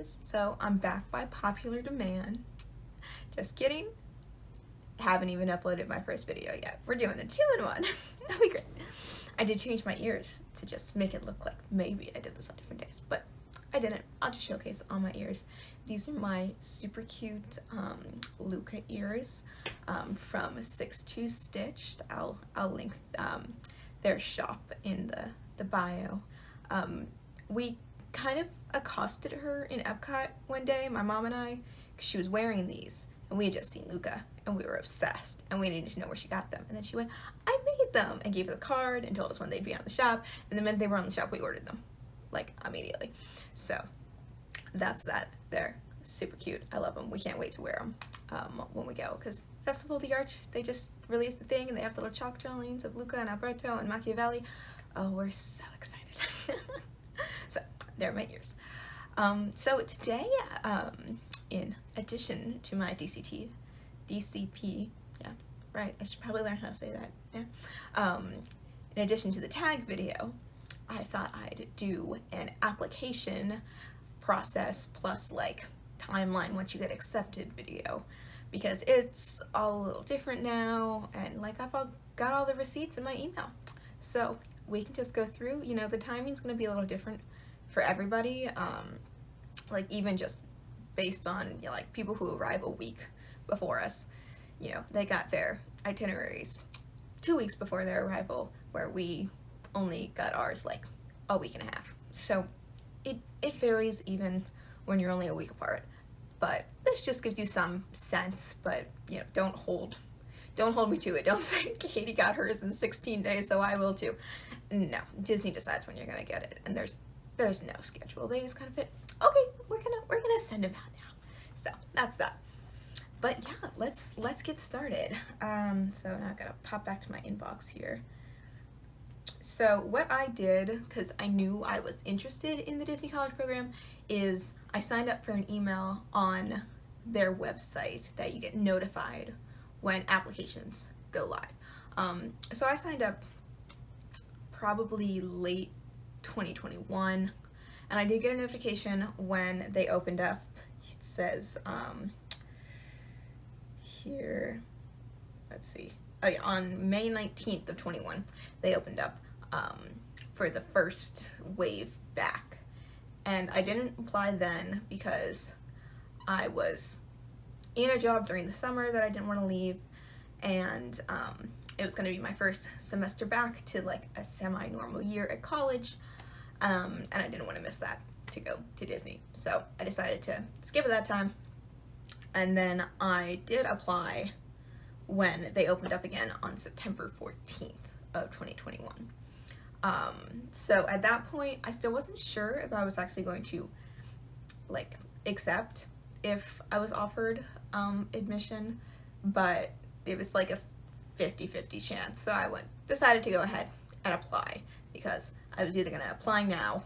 guys. So I'm back by popular demand. Just kidding. Haven't even uploaded my first video yet. We're doing a 2-in-1. That'll be great. I did change my ears to just make it look like maybe I did this on different days, but I didn't. I'll just showcase all my ears. These are my super cute Luca ears from 6'2" Stitched. I'll link their shop in the bio. We kind of accosted her in Epcot one day, my mom and I, because she was wearing these, and we had just seen Luca, and we were obsessed, and we needed to know where she got them. And then she went, I made them, and gave us a card and told us when they'd be on the shop, and the minute they were on the shop, we ordered them, like, immediately. So that's that. They're super cute. I love them. We can't wait to wear them when we go, because Festival of the Arts, they just released the thing, and they have little chalk drawings of Luca and Alberto and Machiavelli. Oh, we're so excited. So they're my ears. So today, in addition to my DCP, yeah, right, I should probably learn how to say that, yeah. In addition to the tag video, I thought I'd do an application process plus like timeline once you get accepted video, because it's all a little different now, and like I've got all the receipts in my email. So we can just go through, you know, the timing's gonna be a little different for everybody, like even just based on, you know, like people who arrive a week before us, you know, they got their itineraries 2 weeks before their arrival, where we only got ours like a week and a half. So it varies even when you're only a week apart, but this just gives you some sense. But you know, don't hold me to it. Don't say Katie got hers in 16 days, so I will too. No, Disney decides when you're gonna get it, and there's no schedule. They just kind of fit, okay, we're gonna send them out now. So that's that. But yeah, let's get started. So now I've gotta pop back to my inbox here. So what I did, because I knew I was interested in the Disney College program, is I signed up for an email on their website that you get notified when applications go live. So I signed up probably late 2021, and I did get a notification when they opened up. It says here, let's see, oh yeah, on May 19th of 21 they opened up for the first wave back, and I didn't apply then because I was in a job during the summer that I didn't want to leave, and it was going to be my first semester back to like a semi-normal year at college, and I didn't want to miss that to go to Disney, so I decided to skip it that time. And then I did apply when they opened up again on September 14th of 2021. So at that point, I still wasn't sure if I was actually going to like accept if I was offered admission, but it was like a 50-50 chance. So I decided to go ahead and apply, because I was either going to apply now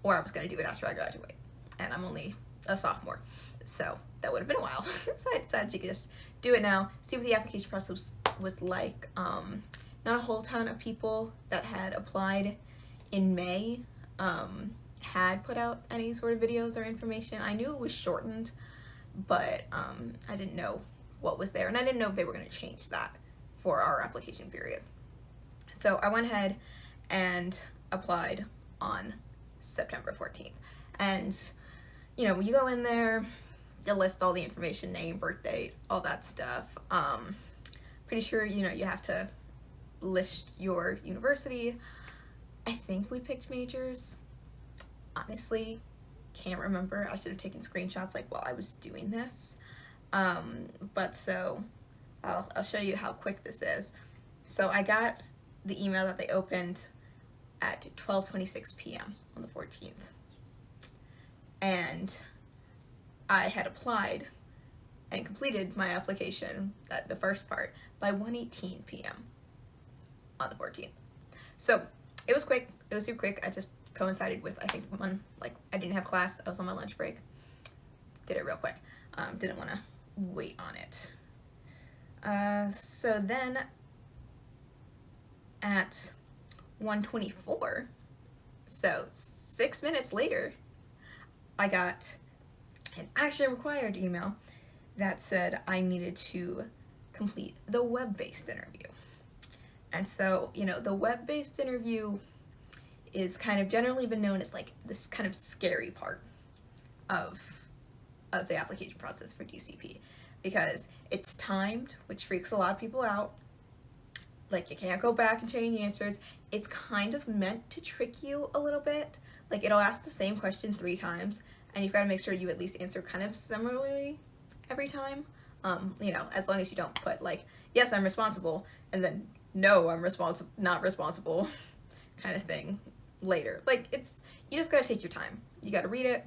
or I was going to do it after I graduate. And I'm only a sophomore, so that would have been a while. So I decided to just do it now, see what the application process was like. Not a whole ton of people that had applied in May had put out any sort of videos or information. I knew it was shortened, but I didn't know what was there, and I didn't know if they were going to change that for our application period. So I went ahead and applied on September 14th. And you know, when you go in there, you list all the information, name, birth date, all that stuff. Pretty sure, you know, you have to list your university. I think we picked majors. Honestly, can't remember. I should have taken screenshots like while I was doing this. But so I'll show you how quick this is. So I got the email that they opened at 12:26 p.m. on the 14th. And I had applied and completed my application, the first part, by 1:18 p.m. on the 14th. So it was quick. It was super quick. I just coincided with, I think, I didn't have class. I was on my lunch break. Did it real quick. Didn't want to wait on it. So then at 1:24, so 6 minutes later, I got an action required email that said I needed to complete the web-based interview. And so, you know, the web-based interview is kind of generally been known as like this kind of scary part of the application process for DCP, because it's timed, which freaks a lot of people out. Like, you can't go back and change answers. It's kind of meant to trick you a little bit. Like, it'll ask the same question 3 times, and you've got to make sure you at least answer kind of similarly every time. You know, as long as you don't put like, yes, I'm responsible, and then no, I'm not responsible kind of thing later. Like, you just gotta take your time. You gotta read it.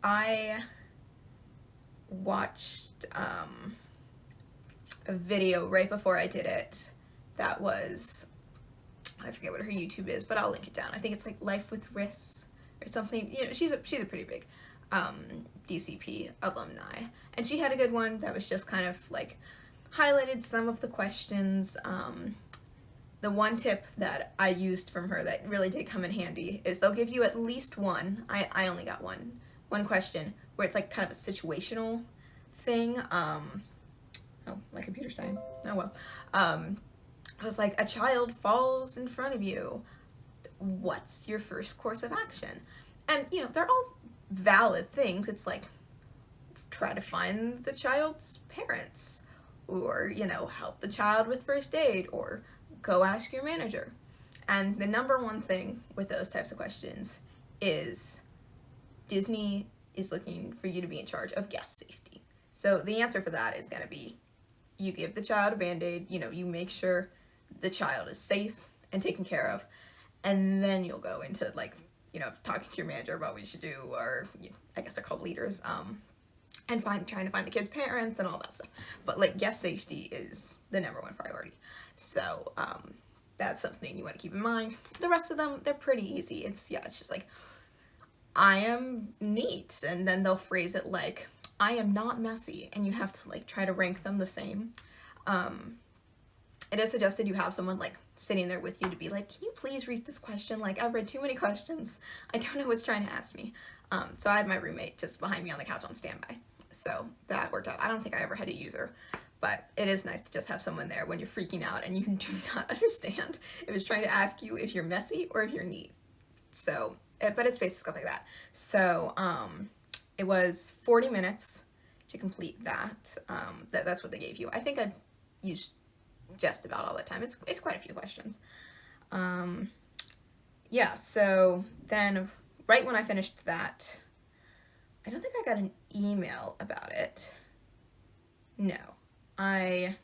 I watched a video right before I did it that was, I forget what her YouTube is, but I'll link it down. I think it's like Life with Riss or something. You know, she's a pretty big DCP alumni, and she had a good one that was just kind of like highlighted some of the questions. The one tip that I used from her that really did come in handy is they'll give you at least one, I only got one question where it's like kind of a situational thing. Oh, my computer's dying. Oh well. It was like, a child falls in front of you. What's your first course of action? And, you know, they're all valid things. It's like, try to find the child's parents, or, you know, help the child with first aid, or go ask your manager. And the number one thing with those types of questions is Disney is looking for you to be in charge of guest safety. So the answer for that is going to be, you give the child a Band-Aid, you know, you make sure the child is safe and taken care of, and then you'll go into, like, you know, talking to your manager about what you should do, or, you know, I guess they're called leaders, and trying to find the kid's parents and all that stuff. But, like, guest safety is the number one priority. So, that's something you want to keep in mind. The rest of them, they're pretty easy. It's just like, I am neat, and then they'll phrase it like, I am not messy, and you have to, like, try to rank them the same. It is suggested you have someone, like, sitting there with you to be like, can you please read this question? Like, I've read too many questions. I don't know what's trying to ask me. So I had my roommate just behind me on the couch on standby. So that worked out. I don't think I ever had to use her, but it is nice to just have someone there when you're freaking out and you do not understand if it's trying to ask you if you're messy or if you're neat. So, but it's basically stuff like that. So, it was 40 minutes to complete that. That's what they gave you. I think I used just about all that time. It's quite a few questions. Yeah, so then right when I finished that, I don't think I got an email about it. No. I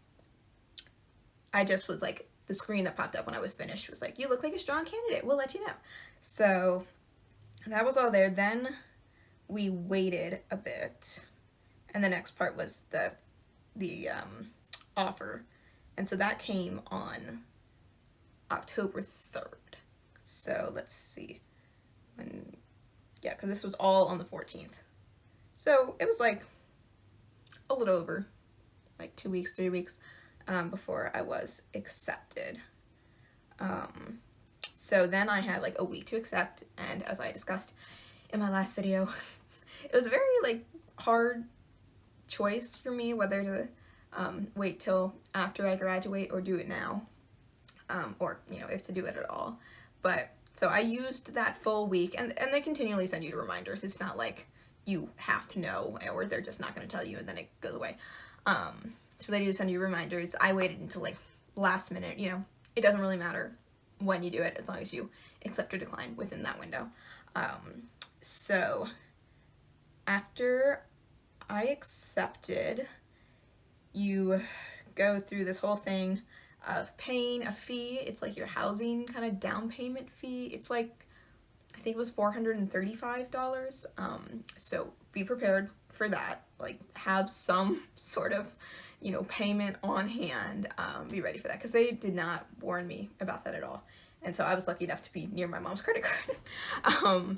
just was like, the screen that popped up when I was finished was like, you look like a strong candidate, we'll let you know. So that was all there. Then we waited a bit, and the next part was the offer. And so that came on October 3rd. So let's see. Yeah, because this was all on the 14th. So it was like a little over, like 2 weeks, 3 weeks before I was accepted. So then I had like a week to accept, and as I discussed in my last video, it was a very like hard choice for me whether to wait till after I graduate or do it now, or, you know, if to do it at all. But so I used that full week, and they continually send you reminders. It's not like you have to know, or they're just not going to tell you and then it goes away. So they do send you reminders. I waited until like last minute. You know, it doesn't really matter when you do it as long as you accept or decline within that window. So after I accepted, you go through this whole thing of paying a fee. It's like your housing kind of down payment fee. It's like, I think it was $435. So be prepared for that. Like, have some sort of, you know, payment on hand. Be ready for that, because they did not warn me about that at all. And so I was lucky enough to be near my mom's credit card.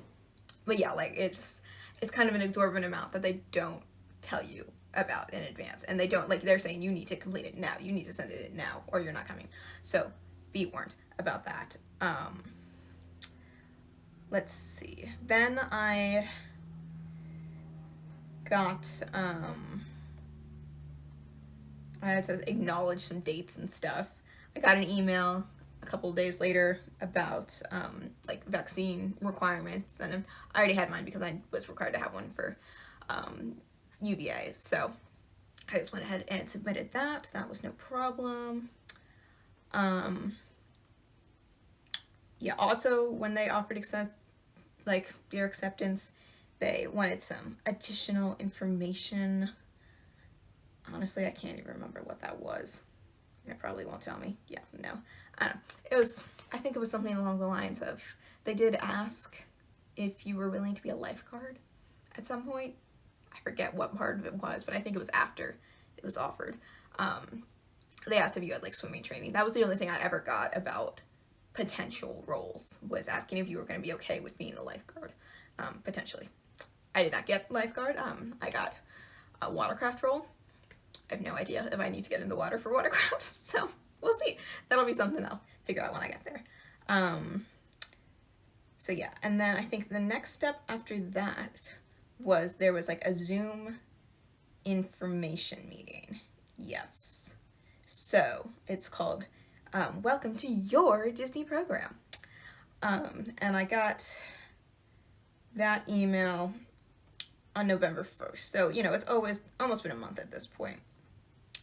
But yeah, like, it's kind of an exorbitant amount that they don't tell you about in advance, and they don't, like, they're saying you need to complete it now, you need to send it in now, or you're not coming. So be warned about that. Let's see, then I got, I had to acknowledge some dates and stuff. I got an email a couple of days later about like vaccine requirements, and I already had mine because I was required to have one for UVA, so I just went ahead and submitted that. That was no problem. Yeah, also when they offered your acceptance, they wanted some additional information. Honestly, I can't even remember what that was. It probably won't tell me. Yeah, no. I don't know. I think it was something along the lines of, they did ask if you were willing to be a lifeguard at some point. I forget what part of it was, but I think it was after it was offered. They asked if you had like swimming training. That was the only thing I ever got about potential roles, was asking if you were going to be okay with being a lifeguard, potentially. I did not get lifeguard. I got a watercraft role. I have no idea if I need to get into water for watercraft, so we'll see. That'll be something I'll figure out when I get there. So yeah, and then I think the next step after that was there was like a Zoom information meeting. Yes. So it's called Welcome to Your Disney Program. And I got that email on November 1st. So, you know, it's almost been a month at this point.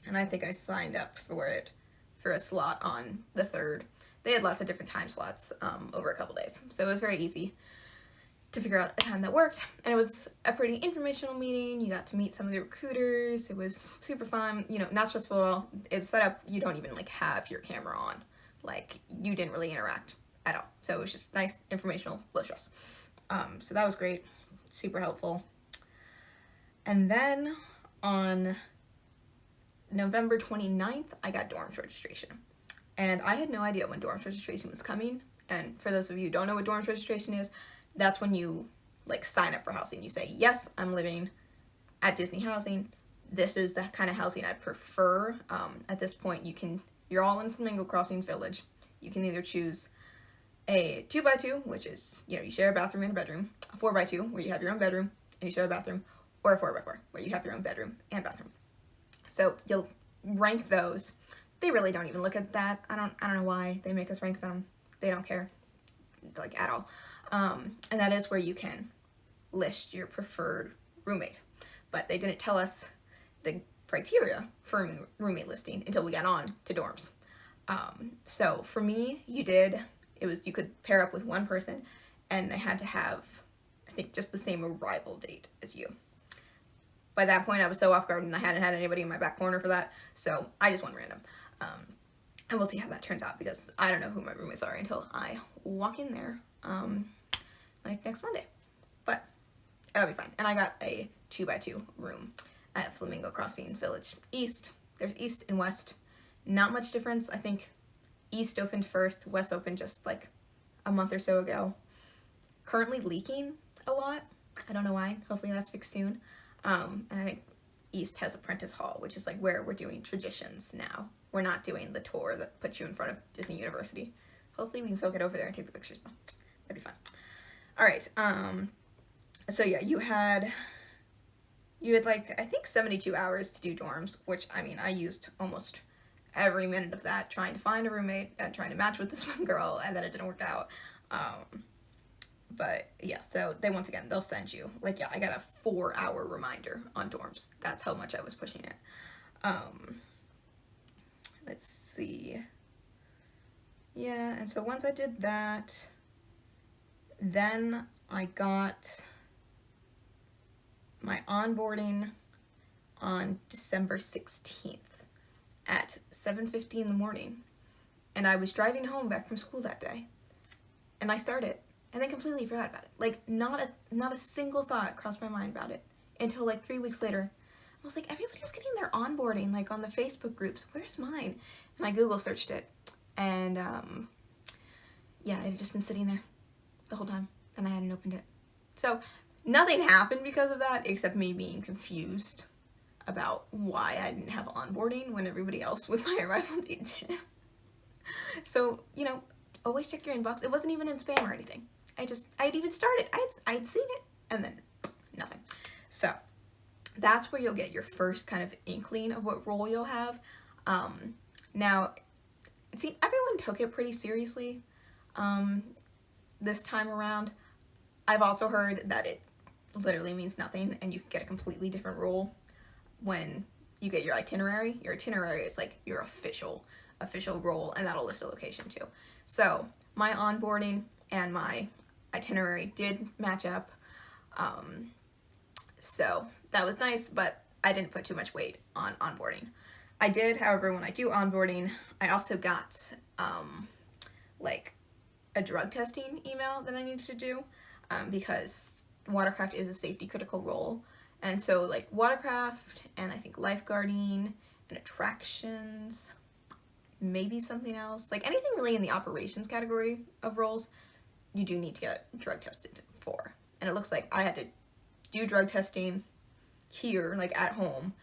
And I think I signed up for it for a slot on the 3rd. They had lots of different time slots over a couple days. So it was very easy to figure out a time that worked. And it was a pretty informational meeting. You got to meet some of the recruiters. It was super fun, you know, not stressful at all. It was set up, you don't even like have your camera on. Like, you didn't really interact at all. So it was just nice, informational, low stress. So that was great, super helpful. And then on November 29th, I got dorms registration. And I had no idea when dorms registration was coming. And for those of you who don't know what dorms registration is, that's when you like sign up for housing. You say, yes, I'm living at Disney housing. This is the kind of housing I prefer. At this point, you're all in Flamingo Crossings Village. You can either choose a 2x2, which is, you know, you share a bathroom and a bedroom, a 4x2, where you have your own bedroom and you share a bathroom, or a 4x4, where you have your own bedroom and bathroom. So you'll rank those. They really don't even look at that. I don't know why they make us rank them. They don't care, like, at all. And that is where you can list your preferred roommate. But they didn't tell us the criteria for roommate listing until we got on to dorms. So for me, you could pair up with one person, and they had to have, I think, just the same arrival date as you. By that point, I was so off guard, and I hadn't had anybody in my back corner for that, so I just went random. And we'll see how that turns out, because I don't know who my roommates are until I walk in there, like next Monday. But it'll be fine. And I got a 2x2 room at Flamingo Crossings Village East. There's East and West. Not much difference. I think East opened first, West opened just like a month or so ago. Currently leaking a lot. I don't know why. Hopefully that's fixed soon. And I think East has Apprentice Hall, which is like where we're doing traditions now. We're not doing the tour that puts you in front of Disney University. Hopefully we can still get over there and take the pictures though. That'd be fun. All right. So yeah, you had like, I think 72 hours to do dorms, which, I mean, I used almost every minute of that trying to find a roommate and trying to match with this one girl, and then it didn't work out. But yeah, so they'll send you, like, yeah, I got a 4-hour reminder on dorms. That's how much I was pushing it. Let's see. Yeah, and so once I did that, then I got my onboarding on December 16th at 7:50 in the morning. And I was driving home back from school that day. And I started. And then completely forgot about it. Like, not a single thought crossed my mind about it until like 3 weeks later. I was like, everybody's getting their onboarding, like, on the Facebook groups. Where's mine? And I Google searched it. And, yeah, it had just been sitting there the whole time. And I hadn't opened it. So, nothing happened because of that, except me being confused about why I didn't have onboarding when everybody else with my arrival date did. So, you know, always check your inbox. It wasn't even in spam or anything. I'd even started. I'd seen it, and then nothing. So, that's where you'll get your first kind of inkling of what role you'll have. Now, see, everyone took it pretty seriously this time around. I've also heard that it literally means nothing and you can get a completely different role when you get your itinerary. Your itinerary is like your official role, and that'll list a location too. So my onboarding and my itinerary did match up. So that was nice, but I didn't put too much weight on onboarding. I did, however, when I do onboarding, I also got like a drug testing email that I needed to do because watercraft is a safety critical role. And so like watercraft and I think lifeguarding and attractions, maybe something else, like anything really in the operations category of roles, you do need to get drug tested for. And it looks like I had to do drug testing here, like at home,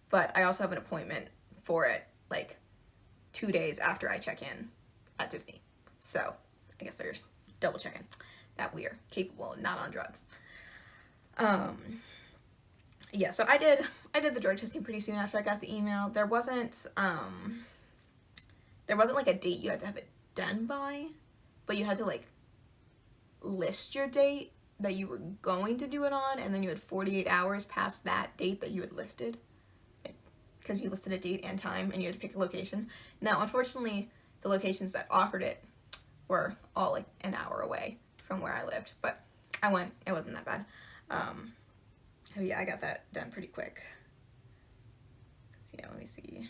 but I also have an appointment for it like 2 days after I check in at Disney. So I guess they're double checking that we are capable and not on drugs. Yeah, so I did the drug testing pretty soon after I got the email. There wasn't like a date you had to have it done by, but you had to like list your date that you were going to do it on, and then you had 48 hours past that date that you had listed, because you listed a date and time and you had to pick a location. Now, unfortunately, the locations that offered it were all like an hour away from where I lived, but I went. It wasn't that bad. Oh yeah, I got that done pretty quick. So yeah, let me see.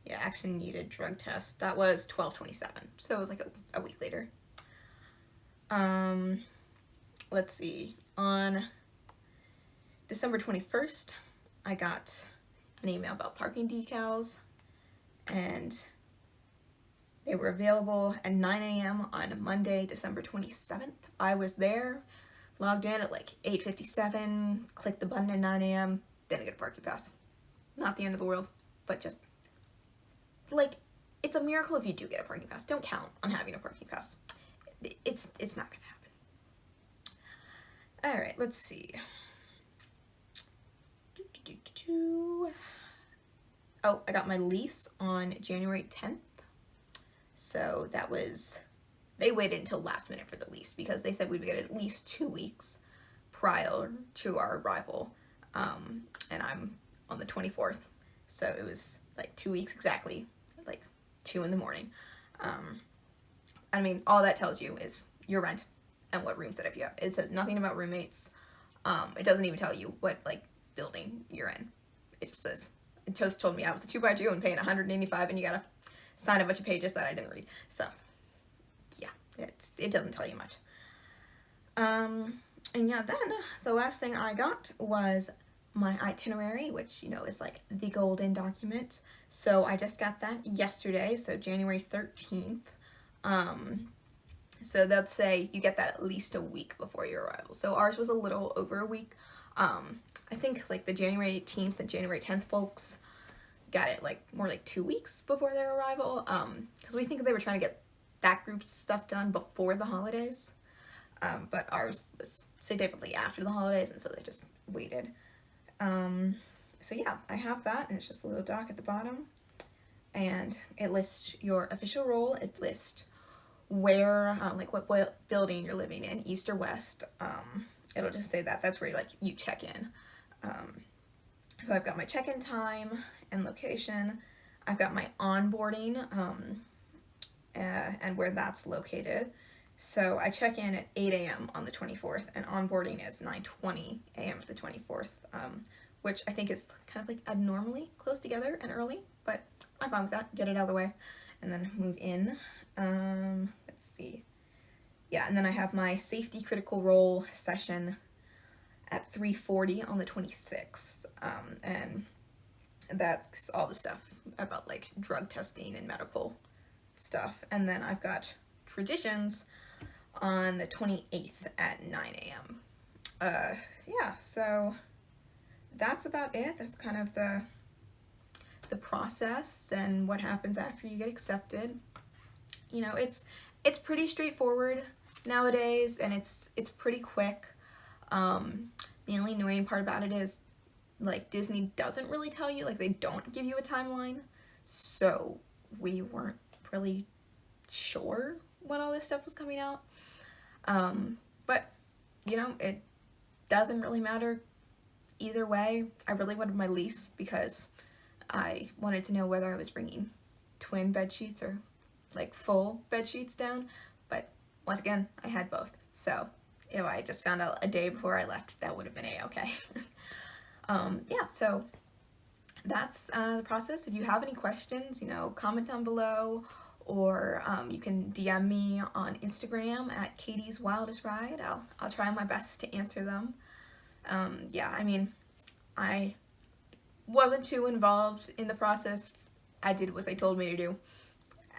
Yeah, action needed drug test. That was 12/27, so it was like a week later. Let's see. On December 21st, I got an email about parking decals, and they were available at 9 a.m. on Monday, December 27th. I was there, logged in at like 8:57, clicked the button at 9 a.m., didn't get a parking pass. Not the end of the world, but just, like, it's a miracle if you do get a parking pass. Don't count on having a parking pass. It's not gonna happen. All right, let's see. Oh, I got my lease on January 10th. So that was, they waited until last minute for the lease because they said we'd get it at least 2 weeks prior to our arrival. And I'm on the 24th. So it was like 2 weeks exactly, like 2 in the morning. I mean, all that tells you is your rent and what room setup you have. It says nothing about roommates. It doesn't even tell you what like building you're in. It just says, it just told me I was a 2x2 and paying $185 and you gotta sign a bunch of pages that I didn't read. So yeah, it doesn't tell you much. And yeah, then the last thing I got was my itinerary, which, you know, is like the golden document. So I just got that yesterday, so January 13th. So they'll say you get that at least a week before your arrival. So ours was a little over a week. I think like the January 18th and January 10th folks got it like more like 2 weeks before their arrival. Because we think they were trying to get that group's stuff done before the holidays. But ours was significantly after the holidays, and so they just waited. So yeah, I have that, and it's just a little doc at the bottom. And it lists your official role. It lists where, like what building you're living in, east or west. It'll just say that. That's where you check in. So I've got my check-in time and location. I've got my onboarding and where that's located. So I check in at 8 a.m. on the 24th, and onboarding is 9:20 a.m. at the 24th, which I think is kind of like abnormally close together and early, but I'm fine with that. Get it out of the way, and then move in. Let's see. Yeah, and then I have my safety critical role session at 3:40 on the 26th, and that's all the stuff about like drug testing and medical stuff. And then I've got traditions on the 28th at 9 a.m. Yeah, so that's about it. That's kind of the process and what happens after you get accepted. You know, it's pretty straightforward nowadays, and it's pretty quick. The only annoying part about it is like Disney doesn't really tell you, like they don't give you a timeline, so we weren't really sure when all this stuff was coming out. But you know, it doesn't really matter either way. I really wanted my lease because I wanted to know whether I was bringing twin bed sheets or like full bed sheets down, but once again, I had both. So if I just found out a day before I left, that would have been a-okay. Yeah, so that's the process. If you have any questions, you know, comment down below, or you can DM me on Instagram at Katie's Wildest Ride. I'll try my best to answer them. Yeah, I mean, I wasn't too involved in the process. I did what they told me to do,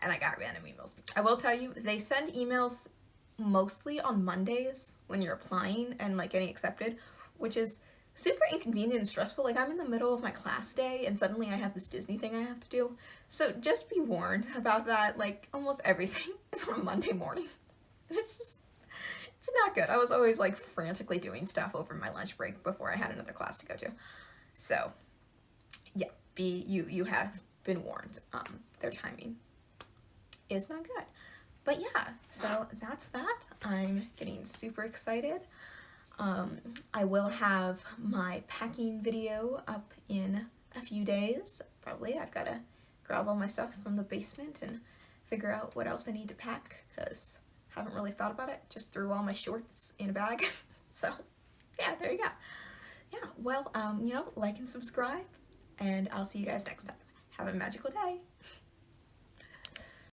and I got random emails. I will tell you, they send emails mostly on Mondays when you're applying and like getting accepted, which is super inconvenient and stressful. Like, I'm in the middle of my class day and suddenly I have this Disney thing I have to do. So just be warned about that. Like, almost everything is on a Monday morning. It's not good. I was always like frantically doing stuff over my lunch break before I had another class to go to. So yeah, you have been warned. Their timing is not good. But yeah, so that's that. I'm getting super excited. I will have my packing video up in a few days, probably. I've got to grab all my stuff from the basement and figure out what else I need to pack, because I haven't really thought about it. Just threw all my shorts in a bag. So yeah, there you go. Yeah, well, you know, like and subscribe, and I'll see you guys next time. Have a magical day.